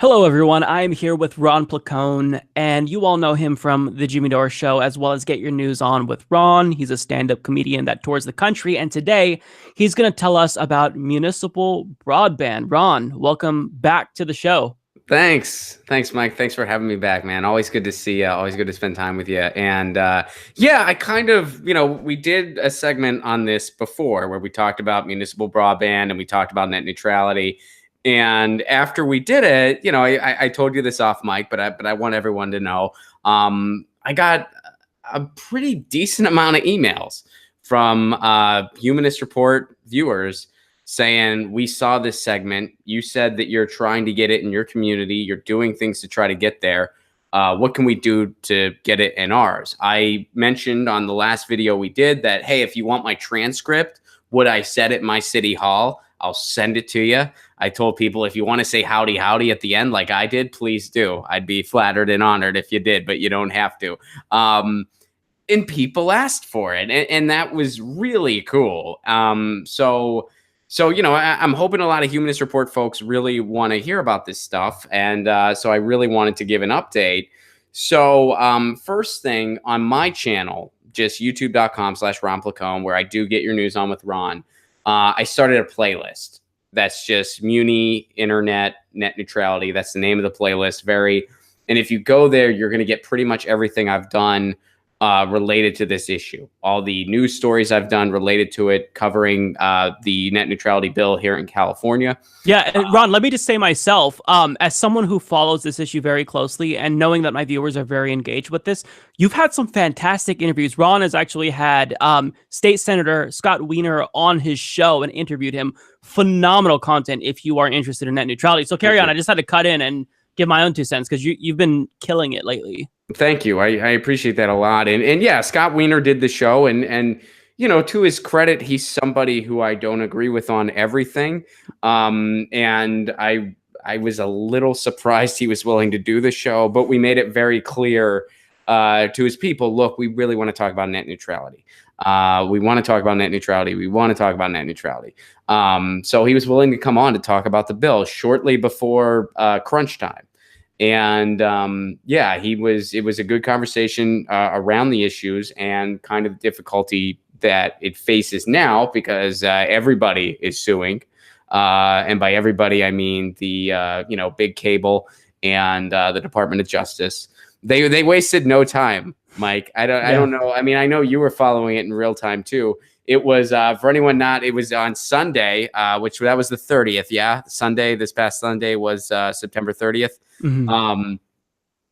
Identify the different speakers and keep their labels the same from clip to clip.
Speaker 1: Hello, everyone. I'm here with Ron Placone, and you all know him from The Jimmy Dore Show, as well as Get Your News On with Ron. He's a stand-up comedian that tours the country, and today he's going to tell us about municipal broadband. Ron, welcome back to the show.
Speaker 2: Thanks, Mike. Thanks for having me back, man. Always good to see you. Always good to spend time with you. And I kind of, we did a segment on this before where we talked about municipal broadband and we talked about net neutrality. And after we did it, I told you this off mic, but I want everyone to know, I got a pretty decent amount of emails from Humanist Report viewers saying, we saw this segment. You said that you're trying to get it in your community. You're doing things to try to get there. What can we do to get it in ours? I mentioned on the last video we did that, hey, if you want my transcript, what I said at my city hall, I'll send it to you. I told people, if you want to say howdy, howdy at the end, like I did, please do. I'd be flattered and honored if you did, but you don't have to. And people asked for it, and that was really cool. So I'm hoping a lot of Humanist Report folks really want to hear about this stuff. And so I really wanted to give an update. So first thing on my channel, just youtube.com/Ron Placone, where I do Get Your News On with Ron. I started a playlist that's just Muni Internet Net Neutrality. That's the name of the playlist. And if you go there, you're going to get pretty much everything I've done related to this issue. All the news stories I've done related to it, covering the net neutrality bill here in California.
Speaker 1: Yeah, and Ron, let me just say myself, as someone who follows this issue very closely and knowing that my viewers are very engaged with this, you've had some fantastic interviews. Ron has actually had State Senator Scott Wiener on his show and interviewed him. Phenomenal content if you are interested in net neutrality. So carry on. I just had to cut in and give my own 2 cents because you've been killing it lately.
Speaker 2: Thank you. I appreciate that a lot. And yeah, Scott Wiener did the show, and to his credit, he's somebody who I don't agree with on everything. And I was a little surprised he was willing to do the show, but we made it very clear to his people, look, we really want to talk about net neutrality. We want to talk about net neutrality. We want to talk about net neutrality. So he was willing to come on to talk about the bill shortly before crunch time. And it was a good conversation around the issues and kind of difficulty that it faces now because everybody is suing. And by everybody, I mean the, big cable and the Department of Justice. They wasted no time, Mike. I don't know. I mean, I know you were following it in real time, too. It was for anyone not, it was on Sunday, that was the 30th. Yeah. Sunday, this past Sunday was September 30th. Mm-hmm.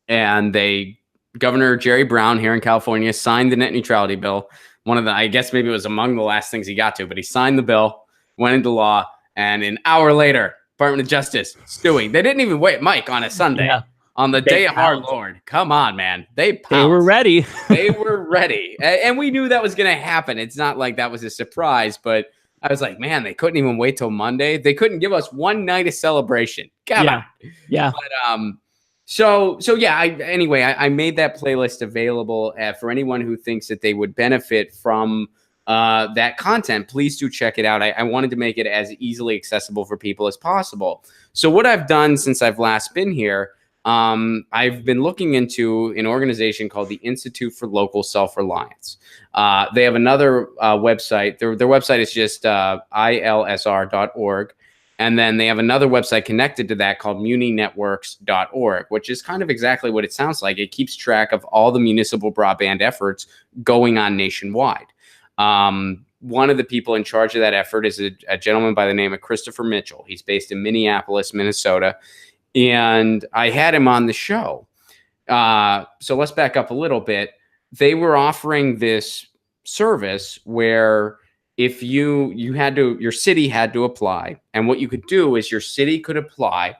Speaker 2: And Governor Jerry Brown here in California signed the net neutrality bill. I guess maybe it was among the last things he got to, but he signed the bill, went into law, and an hour later, Department of Justice suing. They didn't even wait, Mike, on a Sunday. Yeah. On the day of our Lord. Come on, man. They
Speaker 1: were ready.
Speaker 2: They were ready. And we knew that was going to happen. It's not like that was a surprise, but I was like, man, they couldn't even wait till Monday. They couldn't give us one night of celebration. Come on.
Speaker 1: Yeah.
Speaker 2: But, I made that playlist available for anyone who thinks that they would benefit from that content. Please do check it out. I wanted to make it as easily accessible for people as possible. So what I've done since I've last been here, I've been looking into an organization called the Institute for Local Self-Reliance. They have another website. Their website is just ilsr.org. And then they have another website connected to that called muninetworks.org, which is kind of exactly what it sounds like. It keeps track of all the municipal broadband efforts going on nationwide. One of the people in charge of that effort is a gentleman by the name of Christopher Mitchell. He's based in Minneapolis, Minnesota. And I had him on the show. So let's back up a little bit. They were offering this service where if your city had to apply, and what you could do is your city could apply,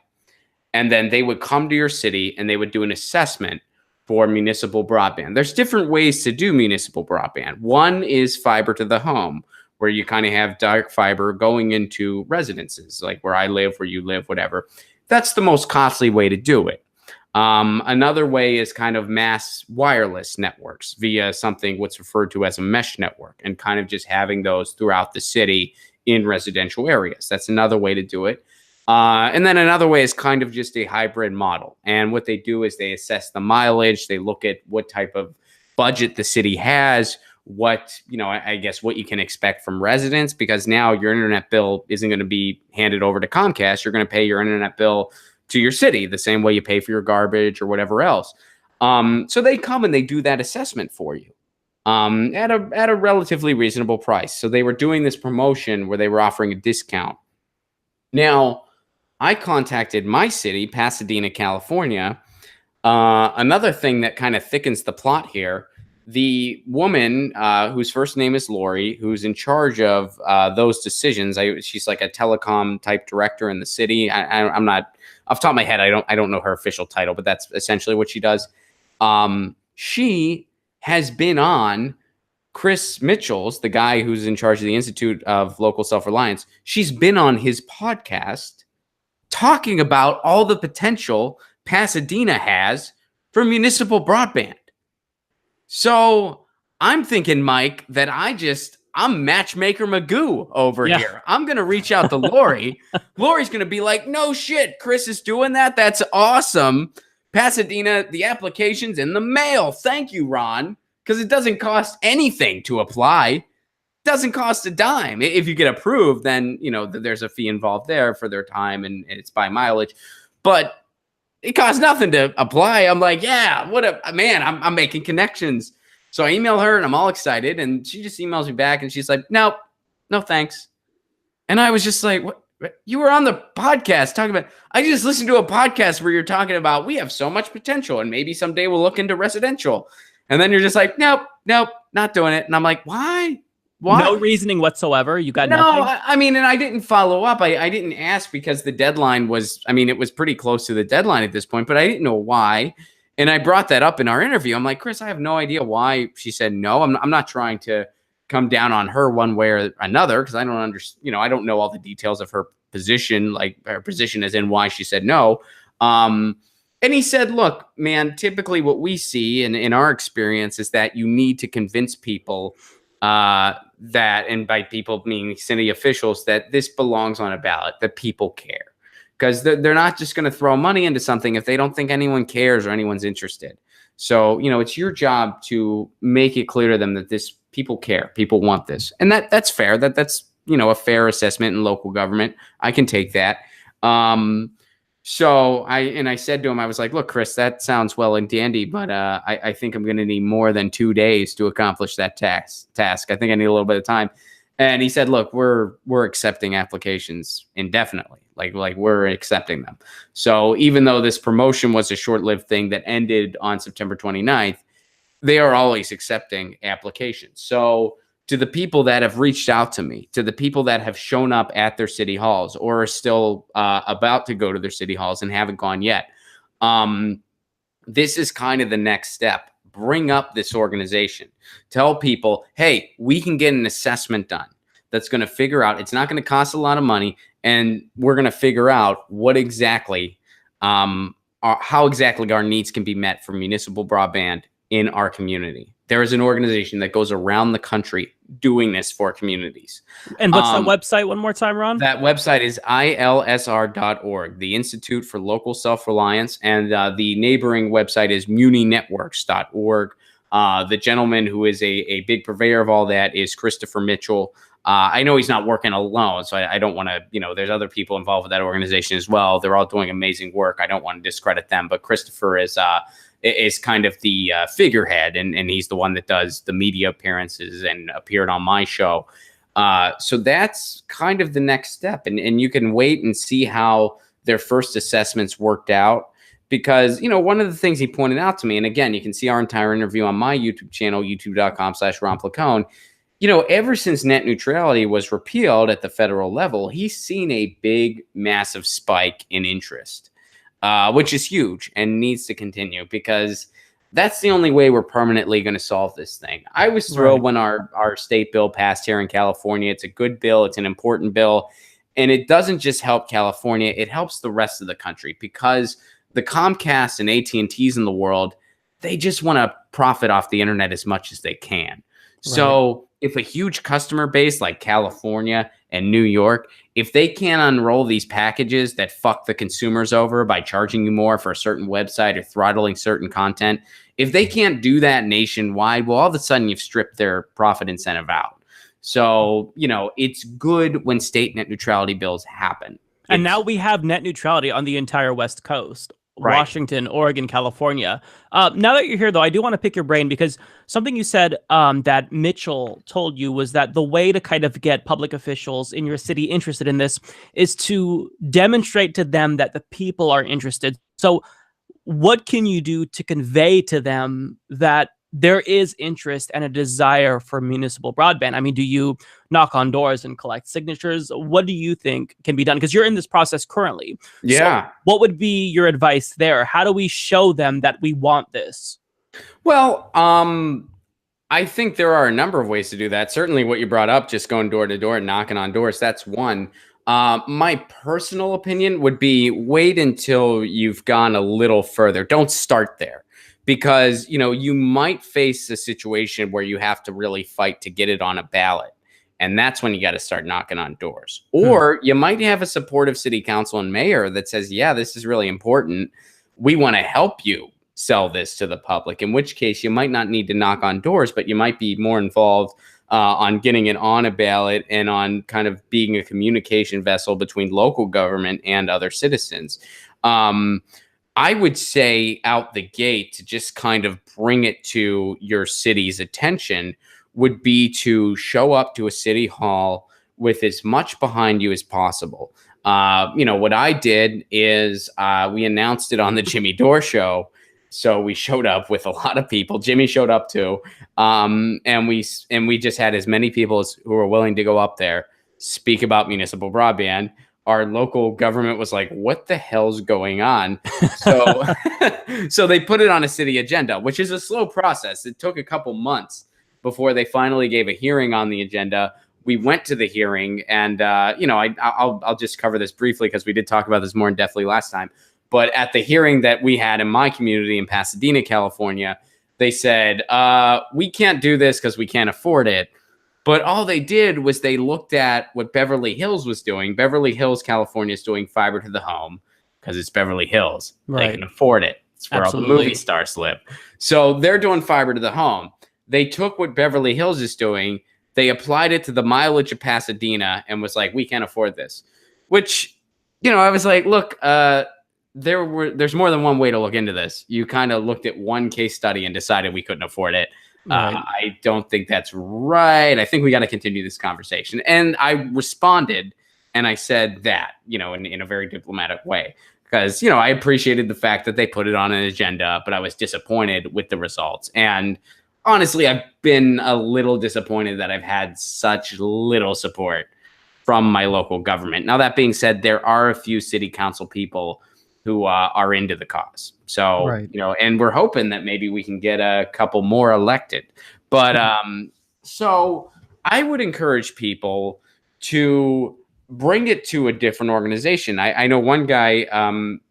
Speaker 2: and then they would come to your city and they would do an assessment for municipal broadband. There's different ways to do municipal broadband. One is fiber to the home, where you kind of have dark fiber going into residences, like where I live, where you live, whatever. That's the most costly way to do it. Another way is kind of mass wireless networks via something what's referred to as a mesh network, and kind of just having those throughout the city in residential areas. That's another way to do it. And then another way is kind of just a hybrid model. And what they do is they assess the mileage. They look at what type of budget the city has, what, I guess what you can expect from residents, because now your internet bill isn't going to be handed over to Comcast. You're going to pay your internet bill to your city the same way you pay for your garbage or whatever else. So they come and they do that assessment for you at a relatively reasonable price. So they were doing this promotion where they were offering a discount. Now, I contacted my city, Pasadena, California. Another thing that kind of thickens the plot here, the woman whose first name is Lori, who's in charge of those decisions. She's like a telecom type director in the city. I'm not off the top of my head. I don't know her official title, but that's essentially what she does. She has been on Chris Mitchell's, the guy who's in charge of the Institute of Local Self-Reliance. She's been on his podcast talking about all the potential Pasadena has for municipal broadband. So I'm thinking, Mike, that I'm matchmaker Magoo over here. I'm going to reach out to Lori. Lori's going to be like, no shit, Chris is doing that. That's awesome. Pasadena, the application's in the mail. Thank you, Ron. Because it doesn't cost anything to apply. It doesn't cost a dime. If you get approved, then, there's a fee involved there for their time and it's by mileage. But it costs nothing to apply. I'm like, yeah, I'm making connections. So I email her and I'm all excited. And she just emails me back and she's like, no thanks. And I was just like, what? You were on the podcast talking about, I just listened to a podcast where you're talking about, we have so much potential and maybe someday we'll look into residential. And then you're just like, nope, not doing it. And I'm like, why?
Speaker 1: No reasoning whatsoever. You got nothing?
Speaker 2: I mean, and I didn't follow up. I didn't ask because the deadline was, it was pretty close to the deadline at this point, but I didn't know why. And I brought that up in our interview. I'm like, Chris, I have no idea why she said no. I'm not trying to come down on her one way or another because I don't understand, I don't know all the details of her position, like her position as in why she said no. And he said, look, man, typically what we see in our experience is that you need to convince people that, and by people meaning city officials, that this belongs on a ballot, that people care. Because they're not just going to throw money into something if they don't think anyone cares or anyone's interested. So, it's your job to make it clear to them that people care, people want this. And that's fair. That's a fair assessment in local government. I can take that. So I said to him, I was like, look, Chris, that sounds well and dandy, but I think I'm going to need more than 2 days to accomplish that task. I think I need a little bit of time. And he said, look, we're accepting applications indefinitely. Like we're accepting them. So even though this promotion was a short-lived thing that ended on September 29th, they are always accepting applications. So to the people that have reached out to me, to the people that have shown up at their city halls or are still about to go to their city halls and haven't gone yet, this is kind of the next step. Bring up this organization. Tell people, hey, we can get an assessment done that's going to figure out, it's not going to cost a lot of money, and we're going to figure out what exactly, how exactly our needs can be met for municipal broadband in our community. There is an organization that goes around the country doing this for communities.
Speaker 1: And what's that website one more time, Ron?
Speaker 2: That website is ilsr.org, the Institute for Local Self-Reliance, and the neighboring website is muninetworks.org. The gentleman who is a big purveyor of all that is Christopher Mitchell. I know he's not working alone, so I don't want to, there's other people involved with that organization as well. They're all doing amazing work. I don't want to discredit them, but Christopher is kind of the figurehead, and he's the one that does the media appearances and appeared on my show. So that's kind of the next step. And you can wait and see how their first assessments worked out. Because, one of the things he pointed out to me, and again, you can see our entire interview on my YouTube channel, youtube.com/Ron Placone. Ever since net neutrality was repealed at the federal level, he's seen a big, massive spike in interest. Which is huge and needs to continue because that's the only way we're permanently going to solve this thing. I was thrilled when our state bill passed here in California. It's a good bill. It's an important bill. And it doesn't just help California. It helps the rest of the country because the Comcast and AT&Ts in the world, they just want to profit off the internet as much as they can. So if a huge customer base like California and New York, if they can't unroll these packages that fuck the consumers over by charging you more for a certain website or throttling certain content, if they can't do that nationwide, well, all of a sudden you've stripped their profit incentive out. So, it's good when state net neutrality bills happen.
Speaker 1: And now we have net neutrality on the entire West Coast.
Speaker 2: Right.
Speaker 1: Washington, Oregon, California. Now that you're here, though, I do want to pick your brain because something you said that Mitchell told you was that the way to kind of get public officials in your city interested in this is to demonstrate to them that the people are interested. So what can you do to convey to them that there is interest and a desire for municipal broadband? I mean, do you knock on doors and collect signatures? What do you think can be done? Because you're in this process currently.
Speaker 2: Yeah.
Speaker 1: So what would be your advice there? How do we show them that we want this?
Speaker 2: Well, I think there are a number of ways to do that. Certainly what you brought up, just going door to door and knocking on doors, that's one. My personal opinion would be wait until you've gone a little further. Don't start there. Because, you might face a situation where you have to really fight to get it on a ballot. And that's when you got to start knocking on doors. Or you might have a supportive city council and mayor that says, yeah, this is really important. We want to help you sell this to the public, in which case you might not need to knock on doors, but you might be more involved on getting it on a ballot and on kind of being a communication vessel between local government and other citizens. I would say out the gate to just kind of bring it to your city's attention would be to show up to a city hall with as much behind you as possible. What I did is we announced it on the Jimmy Dore show. So we showed up with a lot of people. Jimmy showed up too. And we just had as many people who were willing to go up there, speak about municipal broadband. Our local government was like, what the hell's going on? So, so they put it on a city agenda, which is a slow process. It took a couple months before they finally gave a hearing on the agenda. We went to the hearing and, I'll just cover this briefly because we did talk about this more in depthly last time. But at the hearing that we had in my community in Pasadena, California, they said, we can't do this because we can't afford it. But all they did was they looked at what Beverly Hills was doing. Beverly Hills, California is doing fiber to the home because it's Beverly Hills. Right. They can afford it. It's where all the movie stars live. So they're doing fiber to the home. They took what Beverly Hills is doing. They applied it to the mileage of Pasadena and was like, we can't afford this. Which, I was like, look, there's more than one way to look into this. You kind of looked at one case study and decided we couldn't afford it. Right. I don't think that's right. I think we got to continue this conversation. And I responded and I said that, in a very diplomatic way, because, I appreciated the fact that they put it on an agenda, but I was disappointed with the results. And honestly, I've been a little disappointed that I've had such little support from my local government. Now, that being said, there are a few city council people who are into the cause. So, right. And we're hoping that maybe we can get a couple more elected. But so I would encourage people to bring it to a different organization. I know one guy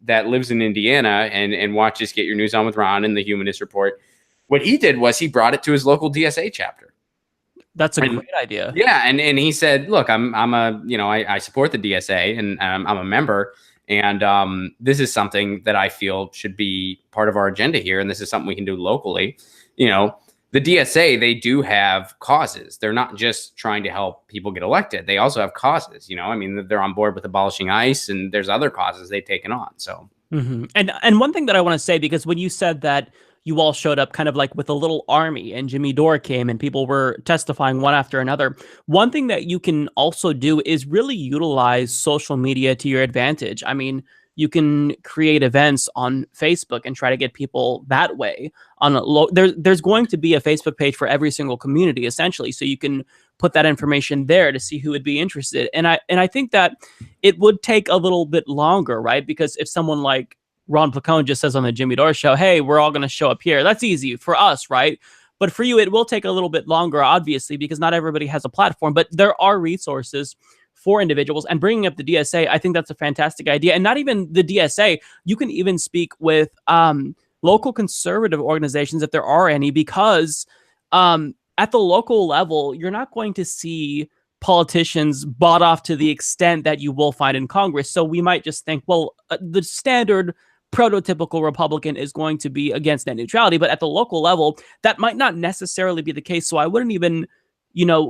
Speaker 2: that lives in Indiana and watches Get Your News On with Ron and the Humanist Report. What he did was he brought it to his local DSA chapter.
Speaker 1: That's a great idea.
Speaker 2: Yeah. And he said, look, I support the DSA and I'm a member. And this is something that I feel should be part of our agenda here. And this is something we can do locally. The DSA, they do have causes. They're not just trying to help people get elected. They also have causes. They're on board with abolishing ICE and there's other causes they've taken on. So,
Speaker 1: And one thing that I want to say, because when you said that you all showed up kind of like with a little army and Jimmy Dore came and people were testifying one after another. One thing that you can also do is really utilize social media to your advantage. I mean, you can create events on Facebook and try to get people that way. There's going to be a Facebook page for every single community, essentially. So you can put that information there to see who would be interested. And I think that it would take a little bit longer, right? Because if someone like Ron Placone just says on the Jimmy Dore show, hey, we're all going to show up here. That's easy for us, right? But for you, it will take a little bit longer, obviously, because not everybody has a platform. But there are resources for individuals. And bringing up the DSA, I think that's a fantastic idea. And not even the DSA, you can even speak with local conservative organizations, if there are any, because at the local level, you're not going to see politicians bought off to the extent that you will find in Congress. So we might just think, well, the standard prototypical Republican is going to be against net neutrality, but at the local level, that might not necessarily be the case. So I wouldn't even,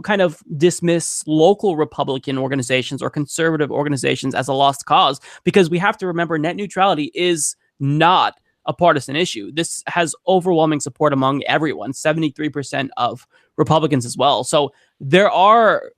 Speaker 1: kind of dismiss local Republican organizations or conservative organizations as a lost cause, because we have to remember net neutrality is not a partisan issue. This has overwhelming support among everyone, 73% of Republicans as well. So there are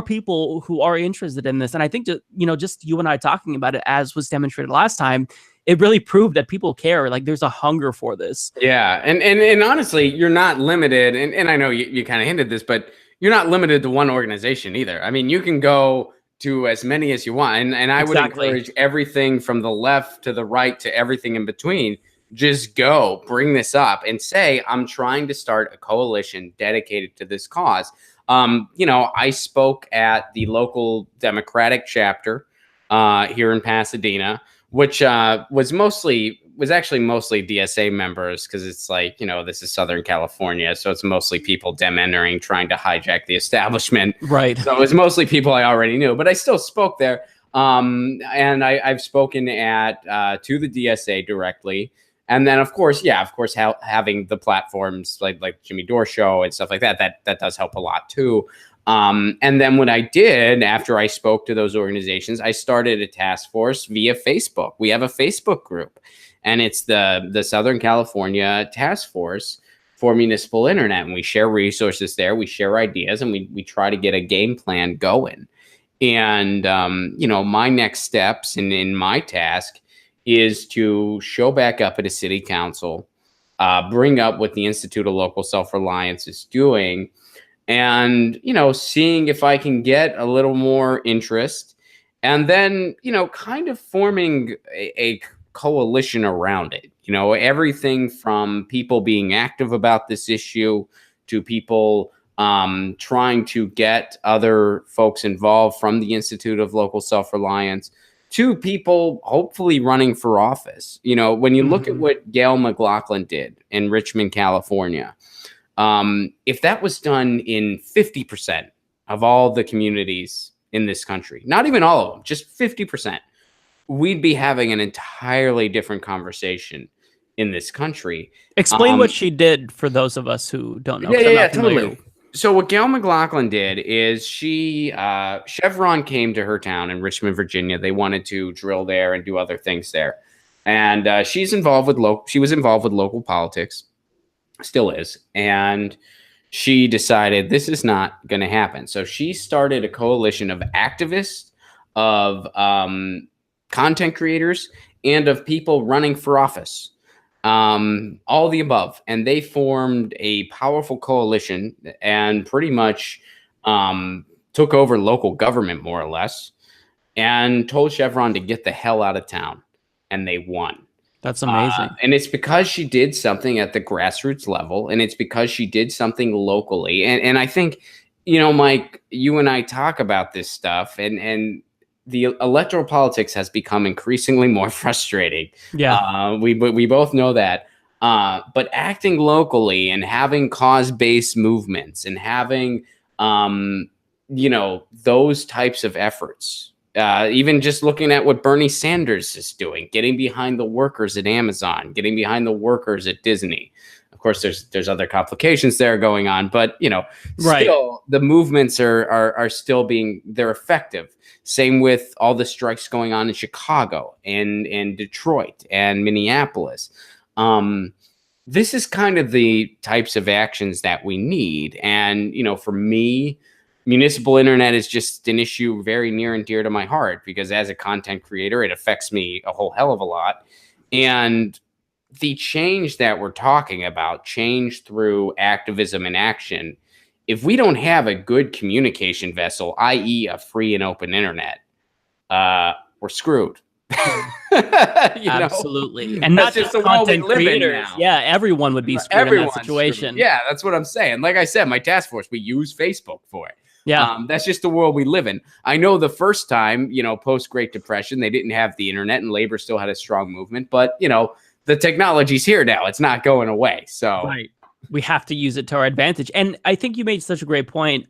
Speaker 1: people who are interested in this. And I think that, just you and I talking about it, as was demonstrated last time, it really proved that people care. Like, there's a hunger for this.
Speaker 2: Yeah. And honestly, you're not limited. And I know you kind of hinted this, but you're not limited to one organization either. I mean, you can go to as many as you want. And I would encourage everything from the left to the right to everything in between. Just go bring this up and say, I'm trying to start a coalition dedicated to this cause. I spoke at the local Democratic chapter here in Pasadena, which was actually mostly DSA members, because it's like, this is Southern California, so it's mostly people Dem entering, trying to hijack the establishment.
Speaker 1: Right.
Speaker 2: So it was mostly people I already knew, but I still spoke there. And I've spoken to the DSA directly. And then, of course, having the platforms like Jimmy Dore Show and stuff like that does help a lot too. And then what I did after I spoke to those organizations, I started a task force via Facebook. We have a Facebook group, and it's the Southern California Task Force for Municipal Internet. And we share resources there. We share ideas, and we try to get a game plan going. And, my next steps in my task is to show back up at a city council, bring up what the Institute of Local Self-Reliance is doing, and, seeing if I can get a little more interest, and then, kind of forming a coalition around it. Everything from people being active about this issue to people trying to get other folks involved from the Institute of Local Self-Reliance, to people hopefully running for office. When you look at what Gail McLaughlin did in Richmond, California, if that was done in 50% of all the communities in this country, not even all of them, just 50%, we'd be having an entirely different conversation in this country.
Speaker 1: Explain what she did for those of us who don't know.
Speaker 2: Yeah, totally. So what Gail McLaughlin did is Chevron came to her town in Richmond, Virginia. They wanted to drill there and do other things there. And she was involved with local politics, still is. And she decided this is not going to happen. So she started a coalition of activists, of content creators, and of people running for office. All the above. And they formed a powerful coalition and pretty much took over local government, more or less, and told Chevron to get the hell out of town. And they won.
Speaker 1: That's amazing.
Speaker 2: And it's because she did something at the grassroots level, and it's because she did something locally. And I think, Mike, you and I talk about this stuff, and the electoral politics has become increasingly more frustrating.
Speaker 1: Yeah.
Speaker 2: We both know that. But acting locally and having cause-based movements and having, those types of efforts, even just looking at what Bernie Sanders is doing, getting behind the workers at Amazon, getting behind the workers at Disney. Of course, there's other complications there going on, but still the movements are still they're effective. Same with all the strikes going on in Chicago and Detroit and Minneapolis. This is kind of the types of actions that we need. And, for me, municipal internet is just an issue very near and dear to my heart, because as a content creator, it affects me a whole hell of a lot. And the change that we're talking about, change through activism and action, if we don't have a good communication vessel, i.e. a free and open internet, we're screwed.
Speaker 1: Absolutely. And not just the content creators. Yeah, everyone would be screwed in that situation.
Speaker 2: Screwed. Yeah, that's what I'm saying. Like I said, my task force, we use Facebook for it.
Speaker 1: Yeah.
Speaker 2: That's just the world we live in. I know the first time, post Great Depression, they didn't have the internet and labor still had a strong movement. But, the technology's here now. It's not going away. So,
Speaker 1: right. we have to use it to our advantage. And I think you made such a great point.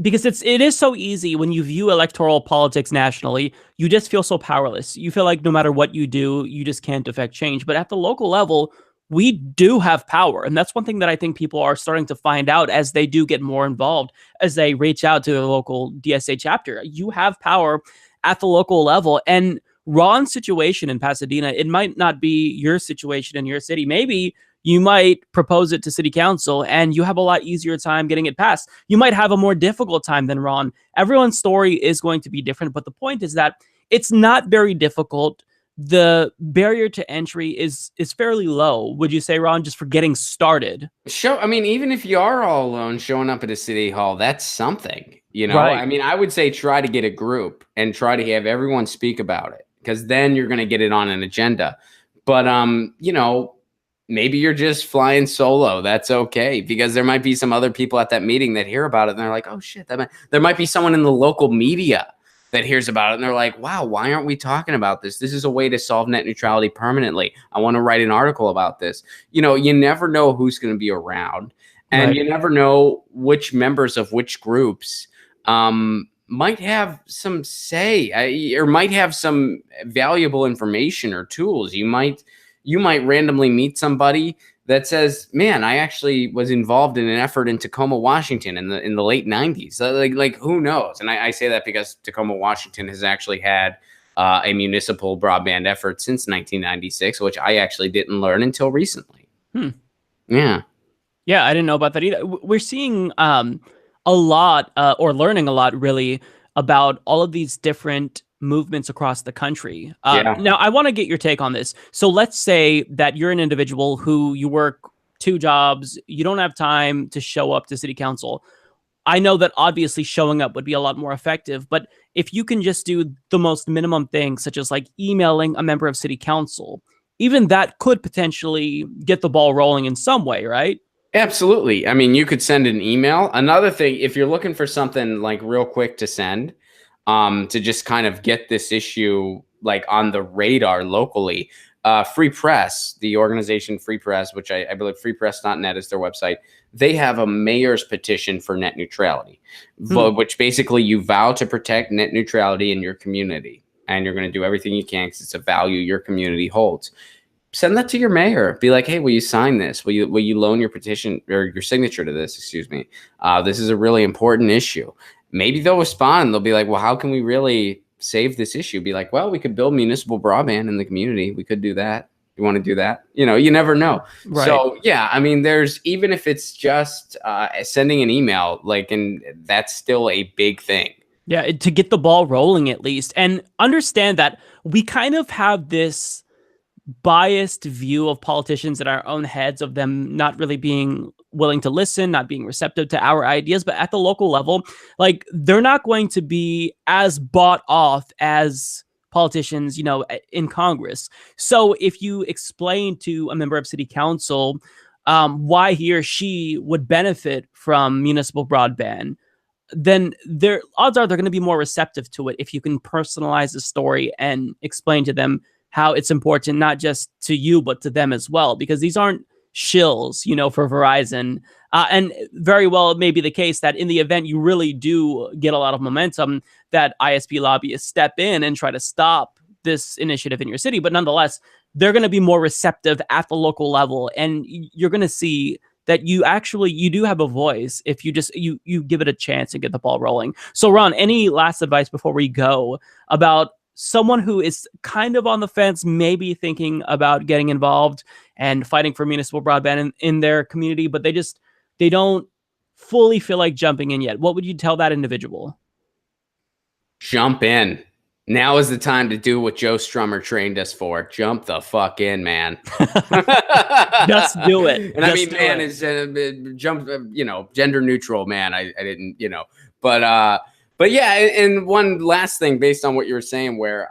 Speaker 1: Because it is so easy when you view electoral politics nationally, you just feel so powerless. You feel like no matter what you do, you just can't affect change. But at the local level, we do have power. And that's one thing that I think people are starting to find out as they do get more involved, as they reach out to their local DSA chapter. You have power at the local level. And Ron's situation in Pasadena, it might not be your situation in your city. Maybe you might propose it to city council and you have a lot easier time getting it passed. You might have a more difficult time than Ron. Everyone's story is going to be different, but the point is that it's not very difficult. The barrier to entry is fairly low, would you say, Ron, just for getting started?
Speaker 2: I mean, even if you are all alone showing up at a city hall, that's something, you know?
Speaker 1: Right.
Speaker 2: I mean, I would say try to get a group and try to have everyone speak about it, because then you're going to get it on an agenda. But, you know, maybe you're just flying solo. That's okay, because there might be some other people at that meeting that hear about it and they're like, oh shit, there might be someone in the local media that hears about it and they're like, wow, why aren't we talking about this? This is a way to solve net neutrality permanently. I want to write an article about this. You know, you never know who's going to be around, and
Speaker 1: Right.
Speaker 2: you never know which members of which groups might have some say, or might have some valuable information or tools. You might randomly meet somebody that says, man, I actually was involved in an effort in Tacoma, Washington in the late 90s. Like who knows? And I say that because Tacoma, Washington has actually had a municipal broadband effort since 1996, which I actually didn't learn until recently. Yeah.
Speaker 1: Yeah, I didn't know about that either. We're seeing a lot, or learning a lot, really, about all of these different movements across the country.
Speaker 2: Yeah.
Speaker 1: Now, I want to get your take on this. So let's say that you're an individual who you work 2 jobs, you don't have time to show up to city council. I know that obviously showing up would be a lot more effective, but if you can just do the most minimum things, such as like emailing a member of city council, even that could potentially get the ball rolling in some way, right?
Speaker 2: Absolutely. I mean, you could send an email. Another thing, if you're looking for something like real quick to send, to just kind of get this issue like on the radar locally, Free Press, the organization Free Press, which I believe freepress.net is their website, they have a mayor's petition for net neutrality, which basically you vow to protect net neutrality in your community. And you're going to do everything you can because it's a value your community holds. Send that to your mayor. Be like, hey, will you sign this? Will you loan your petition or your signature to this? Excuse me. This is a really important issue. Maybe they'll respond. They'll be like, well, how can we really save this issue? Be like, well, we could build municipal broadband in the community. We could do that. You want to do that? You know, you never know.
Speaker 1: Right.
Speaker 2: So yeah, I mean, even if it's just sending an email, like, and that's still a big thing.
Speaker 1: Yeah, to get the ball rolling at least. And understand that we kind of have this biased view of politicians in our own heads, of them not really being willing to listen, not being receptive to our ideas. But at the local level, like, they're not going to be as bought off as politicians, you know, in Congress. So if you explain to a member of city council why he or she would benefit from municipal broadband, then their odds are they're going to be more receptive to it if you can personalize the story and explain to them how it's important, not just to you, but to them as well, because these aren't shills, you know, for Verizon. And very well, it may be the case that in the event you really do get a lot of momentum, that ISP lobbyists step in and try to stop this initiative in your city. But nonetheless, they're going to be more receptive at the local level. And you're going to see that you do have a voice if you just you give it a chance and get the ball rolling. So Ron, any last advice before we go about someone who is kind of on the fence, maybe thinking about getting involved and fighting for municipal broadband in their community, but they don't fully feel like jumping in yet? What would you tell that individual?
Speaker 2: Jump in. Now is the time to do what Joe Strummer trained us for. Jump the fuck in, man.
Speaker 1: Just do it.
Speaker 2: And I mean, man is jump, you know, gender neutral, man. I didn't, you know, but yeah. And one last thing, based on what you were saying, where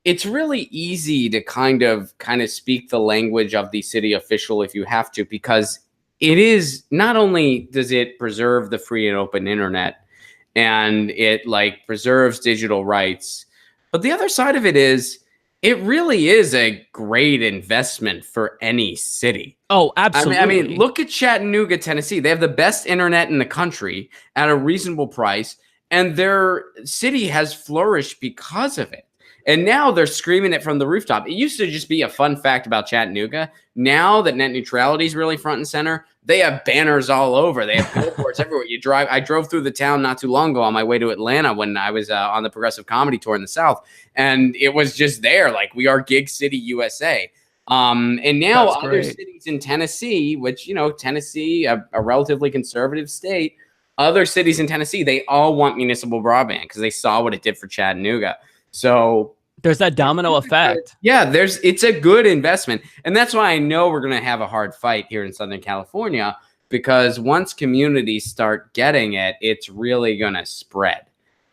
Speaker 2: it's really easy to kind of speak the language of the city official if you have to, because it is not only does it preserve the free and open internet, and it like preserves digital rights, but the other side of it is It really is a great investment for any city.
Speaker 1: Oh, absolutely.
Speaker 2: Look at Chattanooga, Tennessee. They have the best internet in the country at a reasonable price, and their city has flourished because of it. And now they're screaming it from the rooftop. It used to just be a fun fact about Chattanooga. Now that net neutrality is really front and center, they have banners all over. They have billboards everywhere. I drove through the town not too long ago on my way to Atlanta when I was on the Progressive Comedy Tour in the South, and it was just there, like, we are Gig City, USA. And now other cities in Tennessee, which, Tennessee, a relatively conservative state, other cities in Tennessee, they all want municipal broadband because they saw what it did for Chattanooga. So
Speaker 1: there's that domino effect.
Speaker 2: Yeah, it's a good investment. And that's why I know we're going to have a hard fight here in Southern California, because once communities start getting it, it's really going to spread.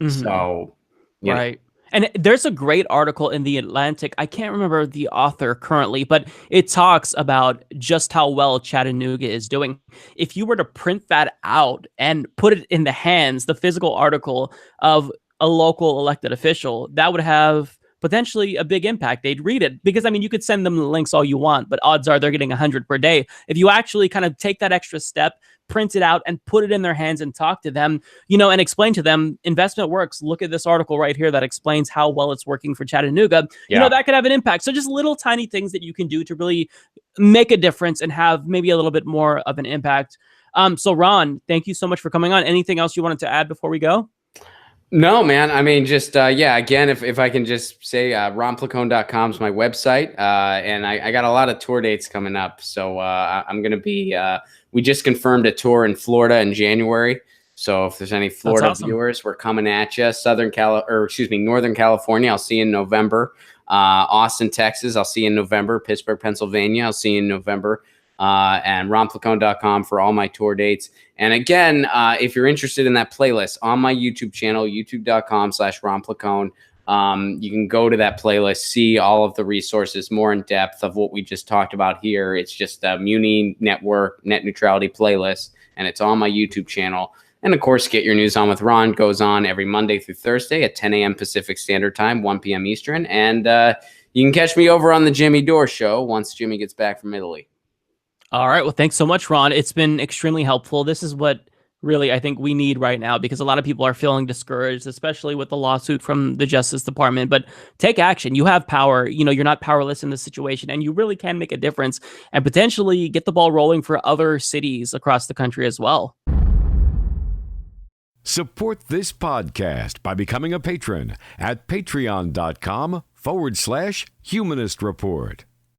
Speaker 2: Mm-hmm. So,
Speaker 1: right. And there's a great article in The Atlantic. I can't remember the author currently, but it talks about just how well Chattanooga is doing. If you were to print that out and put it in the physical article of a local elected official, that would have potentially a big impact. They'd read it because, you could send them the links all you want, but odds are they're getting 100 per day. If you actually kind of take that extra step, print it out and put it in their hands and talk to them, and explain to them investment works. Look at this article right here that explains how well it's working for Chattanooga. Yeah. That could have an impact. So just little tiny things that you can do to really make a difference and have maybe a little bit more of an impact. So Ron, thank you so much for coming on. Anything else you wanted to add before we go?
Speaker 2: No, man. Again, if I can just say, ronplacone.com is my website. And I got a lot of tour dates coming up. So I'm going to be, we just confirmed a tour in Florida in January. So if there's any Florida viewers, we're coming at you. Northern California, I'll see you in November. Austin, Texas, I'll see you in November. Pittsburgh, Pennsylvania, I'll see you in November. And ronplacone.com for all my tour dates. And again, if you're interested in that playlist on my YouTube channel, youtube.com/ronplacone, you can go to that playlist, see all of the resources more in depth of what we just talked about here. It's just a Muni Network net neutrality playlist, and it's on my YouTube channel. And of course, Get Your News On with Ron goes on every Monday through Thursday at 10 a.m. Pacific Standard Time, 1 p.m. Eastern. And you can catch me over on the Jimmy Dore Show once Jimmy gets back from Italy.
Speaker 1: All right. Well, thanks so much, Ron. It's been extremely helpful. This is what really I think we need right now, because a lot of people are feeling discouraged, especially with the lawsuit from the Justice Department. But take action. You have power. You're not powerless in this situation, and you really can make a difference and potentially get the ball rolling for other cities across the country as well.
Speaker 3: Support this podcast by becoming a patron at patreon.com/Humanist Report.